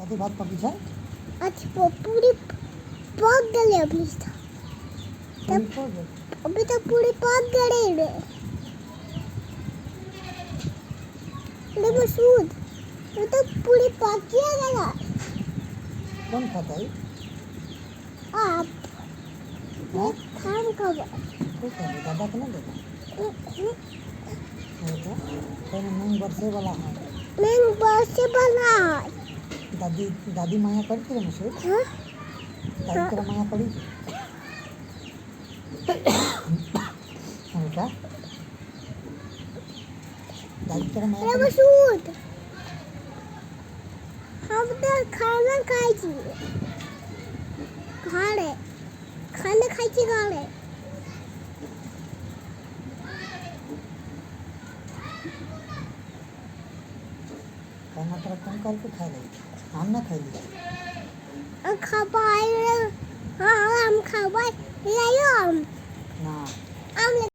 कथी बात पकी छै? अच्छा पूरी पक गई अभी तो पूरी पक गई? अभी तो पूरी पक गई रे मसूद ये तो पूरी पक गया। कौन खाता है? आप हाँ? खाम कब तू खाबे, दादा के ना देगा? बेटा तेरे मूंग बरसे वाला है। मैं बसे बना दादी दादी माया करती है मसूद? हाँ दादी तेरा माया करी? बेटा दादी तेरा माया करी? मसूद हम तो खाना खाई छी घरे खाना खाई छी घरे खाना तेरा कौन करके खा रही? हम ना खाई ली। खबाई हाँ हम खबाई लायो हम ना हम